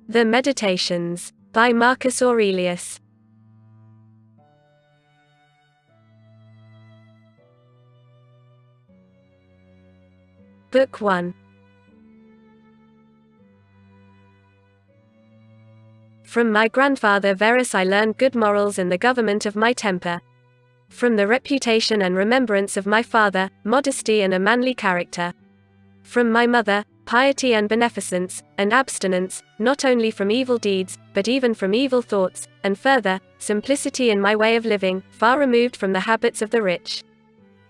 The Meditations, by Marcus Aurelius. Book 1. From my grandfather Verus I learned good morals and the government of my temper. From the reputation and remembrance of my father, modesty and a manly character. From my mother, piety and beneficence, and abstinence, not only from evil deeds, but even from evil thoughts, and further, simplicity in my way of living, far removed from the habits of the rich.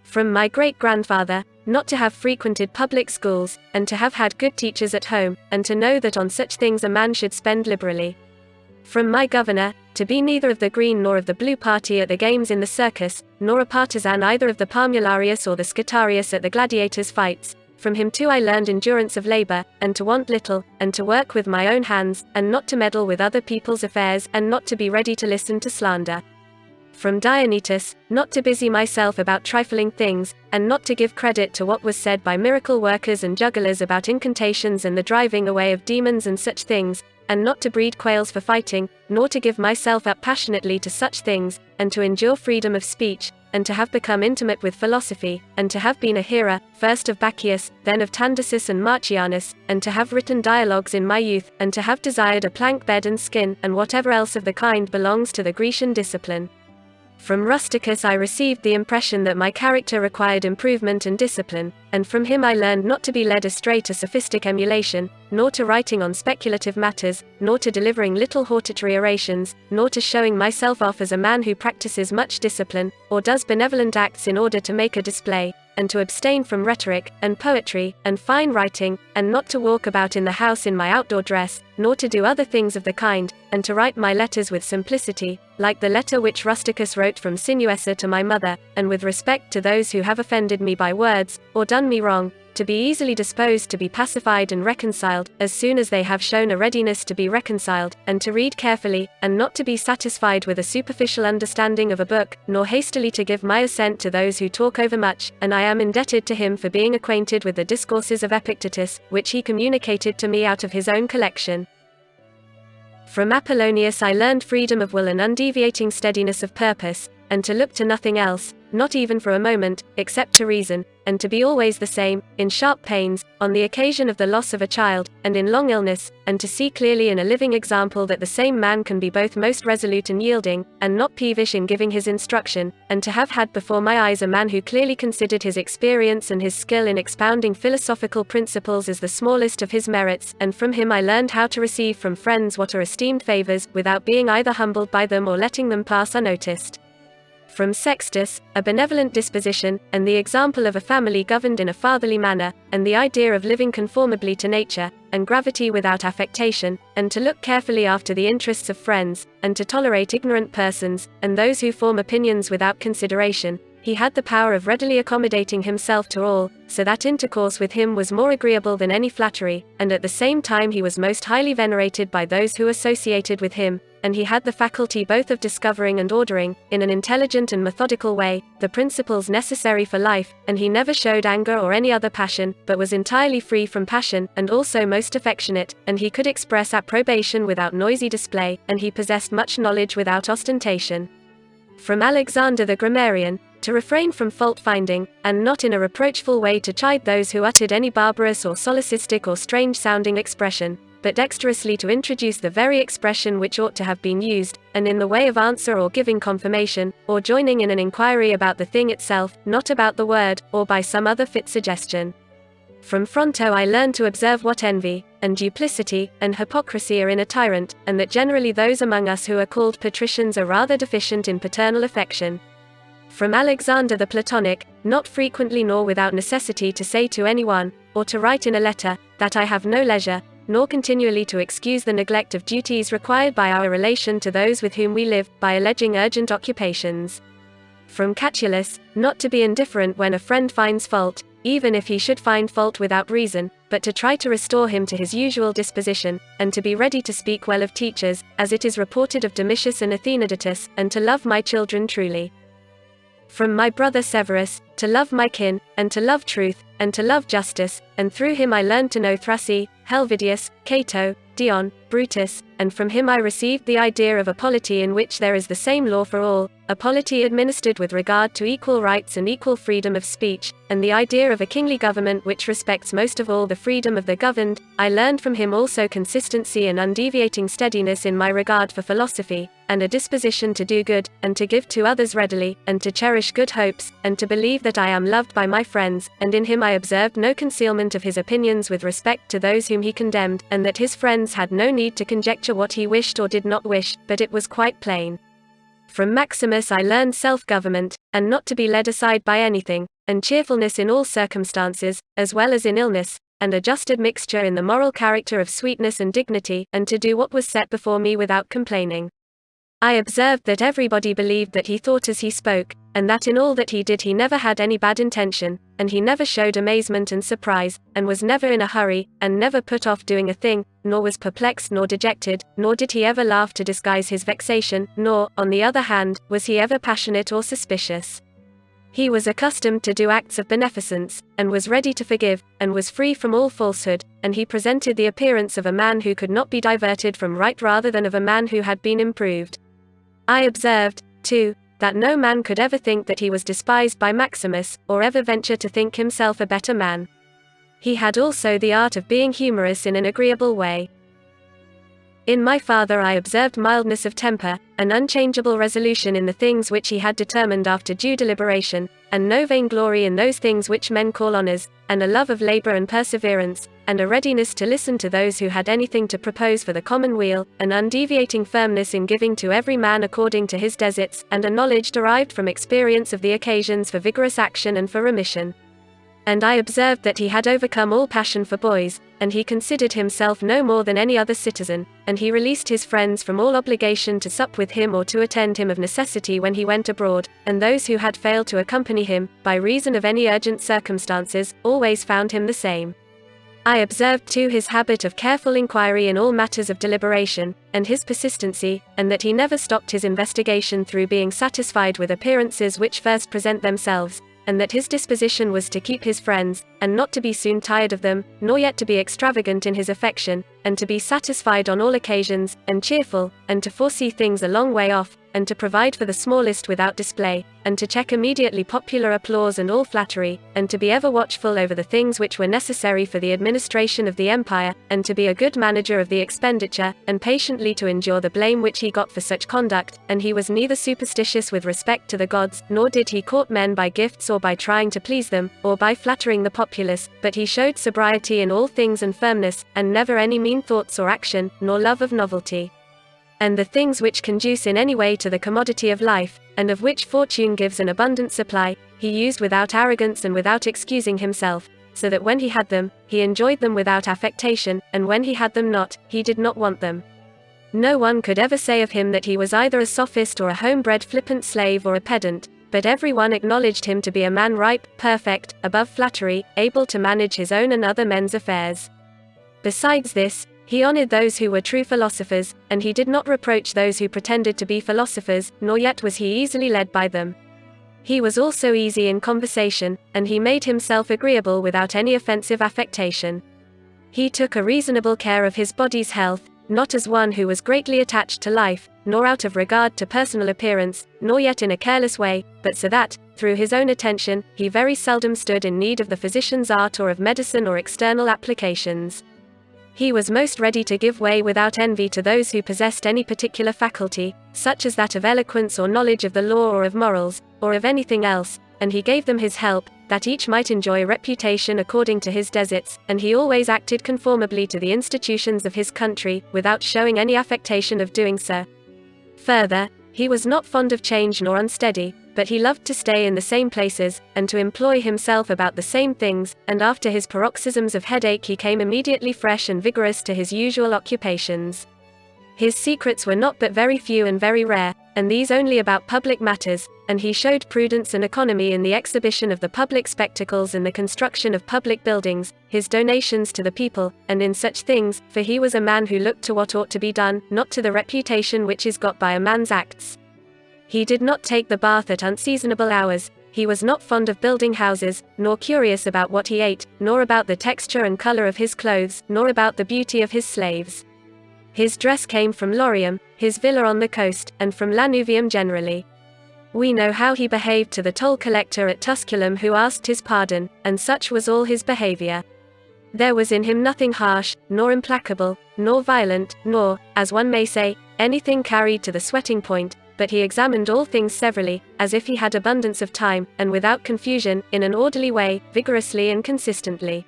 From my great-grandfather, not to have frequented public schools, and to have had good teachers at home, and to know that on such things a man should spend liberally. From my governor, to be neither of the green nor of the blue party at the games in the circus, nor a partisan either of the Parmularius or the Scutarius at the gladiators' fights. From him too I learned endurance of labor, and to want little, and to work with my own hands, and not to meddle with other people's affairs, and not to be ready to listen to slander. From Dionytus, not to busy myself about trifling things, and not to give credit to what was said by miracle workers and jugglers about incantations and the driving away of demons and such things, and not to breed quails for fighting, nor to give myself up passionately to such things, and to endure freedom of speech, and to have become intimate with philosophy, and to have been a hearer, first of Bacchius, then of Tandisus and Marcianus, and to have written dialogues in my youth, and to have desired a plank bed and skin, and whatever else of the kind belongs to the Grecian discipline. From Rusticus I received the impression that my character required improvement and discipline, and from him I learned not to be led astray to sophistic emulation, nor to writing on speculative matters, nor to delivering little hortatory orations, nor to showing myself off as a man who practices much discipline, or does benevolent acts in order to make a display, and to abstain from rhetoric, and poetry, and fine writing, and not to walk about in the house in my outdoor dress, nor to do other things of the kind, and to write my letters with simplicity, like the letter which Rusticus wrote from Sinuessa to my mother, and with respect to those who have offended me by words, or done me wrong, to be easily disposed to be pacified and reconciled, as soon as they have shown a readiness to be reconciled, and to read carefully, and not to be satisfied with a superficial understanding of a book, nor hastily to give my assent to those who talk overmuch, and I am indebted to him for being acquainted with the discourses of Epictetus, which he communicated to me out of his own collection. From Apollonius I learned freedom of will and undeviating steadiness of purpose, and to look to nothing else, not even for a moment, except to reason, and to be always the same, in sharp pains, on the occasion of the loss of a child, and in long illness, and to see clearly in a living example that the same man can be both most resolute and yielding, and not peevish in giving his instruction, and to have had before my eyes a man who clearly considered his experience and his skill in expounding philosophical principles as the smallest of his merits, and from him I learned how to receive from friends what are esteemed favors, without being either humbled by them or letting them pass unnoticed. From Sextus, a benevolent disposition, and the example of a family governed in a fatherly manner, and the idea of living conformably to nature, and gravity without affectation, and to look carefully after the interests of friends, and to tolerate ignorant persons, and those who form opinions without consideration. He had the power of readily accommodating himself to all, so that intercourse with him was more agreeable than any flattery, and at the same time he was most highly venerated by those who associated with him, and he had the faculty both of discovering and ordering, in an intelligent and methodical way, the principles necessary for life, and he never showed anger or any other passion, but was entirely free from passion, and also most affectionate, and he could express approbation without noisy display, and he possessed much knowledge without ostentation. From Alexander the grammarian, to refrain from fault-finding, and not in a reproachful way to chide those who uttered any barbarous or solecistic or strange-sounding expression, but dexterously to introduce the very expression which ought to have been used, and in the way of answer or giving confirmation, or joining in an inquiry about the thing itself, not about the word, or by some other fit suggestion. From Fronto I learned to observe what envy, and duplicity, and hypocrisy are in a tyrant, and that generally those among us who are called patricians are rather deficient in paternal affection. From Alexander the Platonic, not frequently nor without necessity to say to anyone, or to write in a letter, that I have no leisure, nor continually to excuse the neglect of duties required by our relation to those with whom we live, by alleging urgent occupations. From Catullus, not to be indifferent when a friend finds fault, even if he should find fault without reason, but to try to restore him to his usual disposition, and to be ready to speak well of teachers, as it is reported of Domitius and Athenodotus, and to love my children truly. From my brother Severus, to love my kin, and to love truth, and to love justice, and through him I learned to know Thrasea, Helvidius, Cato, Dion, Brutus, and from him I received the idea of a polity in which there is the same law for all, a polity administered with regard to equal rights and equal freedom of speech, and the idea of a kingly government which respects most of all the freedom of the governed. I learned from him also consistency and undeviating steadiness in my regard for philosophy, and a disposition to do good, and to give to others readily, and to cherish good hopes, and to believe that I am loved by my friends, and in him I observed no concealment of his opinions with respect to those whom he condemned, and that his friends had no need to conjecture what he wished or did not wish, but it was quite plain. From Maximus I learned self-government, and not to be led aside by anything, and cheerfulness in all circumstances, as well as in illness, and a just admixture in the moral character of sweetness and dignity, and to do what was set before me without complaining. I observed that everybody believed that he thought as he spoke, and that in all that he did he never had any bad intention, and he never showed amazement and surprise, and was never in a hurry, and never put off doing a thing, nor was perplexed nor dejected, nor did he ever laugh to disguise his vexation, nor, on the other hand, was he ever passionate or suspicious. He was accustomed to do acts of beneficence, and was ready to forgive, and was free from all falsehood, and he presented the appearance of a man who could not be diverted from right rather than of a man who had been improved. I observed, too, that no man could ever think that he was despised by Maximus, or ever venture to think himself a better man. He had also the art of being humorous in an agreeable way. In my father I observed mildness of temper, an unchangeable resolution in the things which he had determined after due deliberation, and no vainglory in those things which men call honors, and a love of labor and perseverance, and a readiness to listen to those who had anything to propose for the common weal, an undeviating firmness in giving to every man according to his deserts, and a knowledge derived from experience of the occasions for vigorous action and for remission. And I observed that he had overcome all passion for boys, and he considered himself no more than any other citizen, and he released his friends from all obligation to sup with him or to attend him of necessity when he went abroad, and those who had failed to accompany him, by reason of any urgent circumstances, always found him the same. I observed too his habit of careful inquiry in all matters of deliberation, and his persistency, and that he never stopped his investigation through being satisfied with appearances which first present themselves, and that his disposition was to keep his friends, and not to be soon tired of them, nor yet to be extravagant in his affection, and to be satisfied on all occasions, and cheerful, and to foresee things a long way off, and to provide for the smallest without display, and to check immediately popular applause and all flattery, and to be ever watchful over the things which were necessary for the administration of the empire, and to be a good manager of the expenditure, and patiently to endure the blame which he got for such conduct, and he was neither superstitious with respect to the gods, nor did he court men by gifts or by trying to please them, or by flattering the populace, but he showed sobriety in all things and firmness, and never any mean thoughts or action, nor love of novelty. And the things which conduce in any way to the commodity of life, and of which fortune gives an abundant supply, he used without arrogance and without excusing himself, so that when he had them, he enjoyed them without affectation, and when he had them not, he did not want them. No one could ever say of him that he was either a sophist or a home-bred flippant slave or a pedant, but every one acknowledged him to be a man ripe, perfect, above flattery, able to manage his own and other men's affairs. Besides this, he honored those who were true philosophers, and he did not reproach those who pretended to be philosophers, nor yet was he easily led by them. He was also easy in conversation, and he made himself agreeable without any offensive affectation. He took a reasonable care of his body's health, not as one who was greatly attached to life, nor out of regard to personal appearance, nor yet in a careless way, but so that, through his own attention, he very seldom stood in need of the physician's art or of medicine or external applications. He was most ready to give way without envy to those who possessed any particular faculty, such as that of eloquence or knowledge of the law or of morals, or of anything else, and he gave them his help, that each might enjoy reputation according to his deserts, and he always acted conformably to the institutions of his country, without showing any affectation of doing so. Further, he was not fond of change nor unsteady, but he loved to stay in the same places, and to employ himself about the same things, and after his paroxysms of headache he came immediately fresh and vigorous to his usual occupations. His secrets were not but very few and very rare, and these only about public matters, and he showed prudence and economy in the exhibition of the public spectacles and the construction of public buildings, his donations to the people, and in such things, for he was a man who looked to what ought to be done, not to the reputation which is got by a man's acts. He did not take the bath at unseasonable hours, he was not fond of building houses, nor curious about what he ate, nor about the texture and color of his clothes, nor about the beauty of his slaves. His dress came from Lorium, his villa on the coast, and from Lanuvium generally. We know how he behaved to the toll collector at Tusculum who asked his pardon, and such was all his behavior. There was in him nothing harsh, nor implacable, nor violent, nor, as one may say, anything carried to the sweating point, but he examined all things severally, as if he had abundance of time, and without confusion, in an orderly way, vigorously and consistently.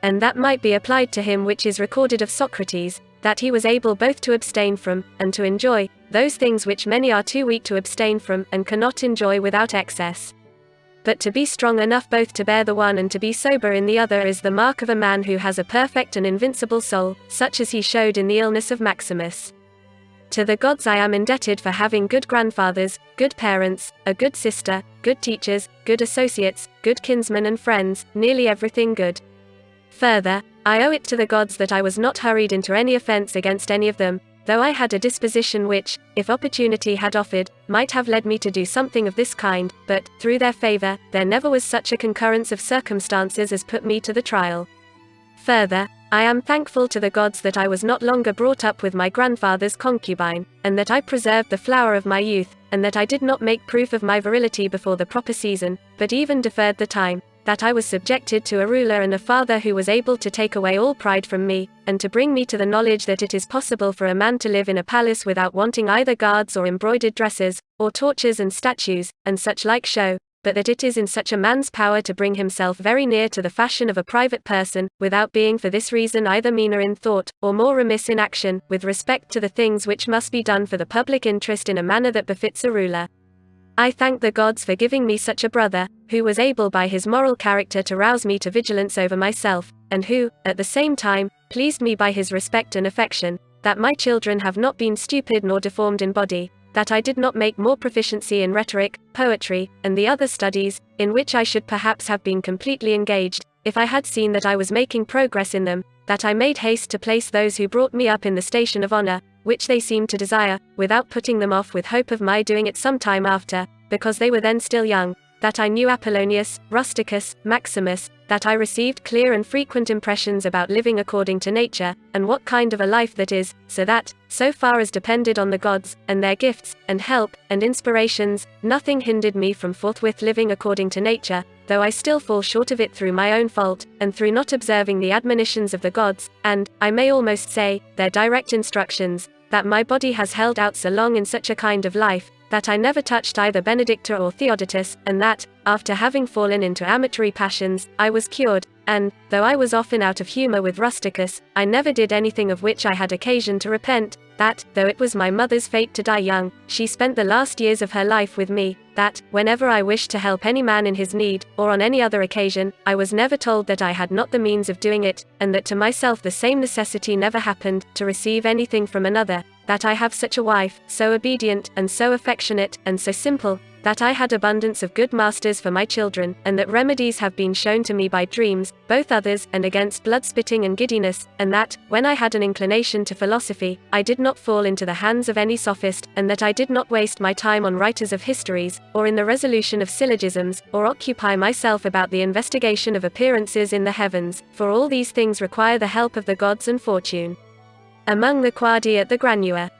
And that might be applied to him which is recorded of Socrates, that he was able both to abstain from, and to enjoy, those things which many are too weak to abstain from, and cannot enjoy without excess. But to be strong enough both to bear the one and to be sober in the other is the mark of a man who has a perfect and invincible soul, such as he showed in the illness of Maximus. To the gods I am indebted for having good grandfathers, good parents, a good sister, good teachers, good associates, good kinsmen and friends, nearly everything good. Further, I owe it to the gods that I was not hurried into any offense against any of them, though I had a disposition which, if opportunity had offered, might have led me to do something of this kind, but, through their favor, there never was such a concurrence of circumstances as put me to the trial. Further, I am thankful to the gods that I was not longer brought up with my grandfather's concubine, and that I preserved the flower of my youth, and that I did not make proof of my virility before the proper season, but even deferred the time, that I was subjected to a ruler and a father who was able to take away all pride from me, and to bring me to the knowledge that it is possible for a man to live in a palace without wanting either guards or embroidered dresses, or torches and statues, and such like show, but that it is in such a man's power to bring himself very near to the fashion of a private person, without being for this reason either meaner in thought, or more remiss in action, with respect to the things which must be done for the public interest in a manner that befits a ruler. I thank the gods for giving me such a brother, who was able by his moral character to rouse me to vigilance over myself, and who, at the same time, pleased me by his respect and affection, that my children have not been stupid nor deformed in body, that I did not make more proficiency in rhetoric, poetry, and the other studies, in which I should perhaps have been completely engaged, if I had seen that I was making progress in them, that I made haste to place those who brought me up in the station of honor, which they seemed to desire, without putting them off with hope of my doing it some time after, because they were then still young, that I knew Apollonius, Rusticus, Maximus, that I received clear and frequent impressions about living according to nature, and what kind of a life that is, so that, so far as depended on the gods, and their gifts, and help, and inspirations, nothing hindered me from forthwith living according to nature, though I still fall short of it through my own fault, and through not observing the admonitions of the gods, and, I may almost say, their direct instructions, that my body has held out so long in such a kind of life, that I never touched either Benedicta or Theodotus, and that, after having fallen into amatory passions, I was cured, and, though I was often out of humor with Rusticus, I never did anything of which I had occasion to repent, that, though it was my mother's fate to die young, she spent the last years of her life with me, that, whenever I wished to help any man in his need, or on any other occasion, I was never told that I had not the means of doing it, and that to myself the same necessity never happened, to receive anything from another, that I have such a wife, so obedient, and so affectionate, and so simple, that I had abundance of good masters for my children, and that remedies have been shown to me by dreams, both others, and against blood-spitting and giddiness, and that, when I had an inclination to philosophy, I did not fall into the hands of any sophist, and that I did not waste my time on writers of histories, or in the resolution of syllogisms, or occupy myself about the investigation of appearances in the heavens, for all these things require the help of the gods and fortune. Among the Quadi at the Granua.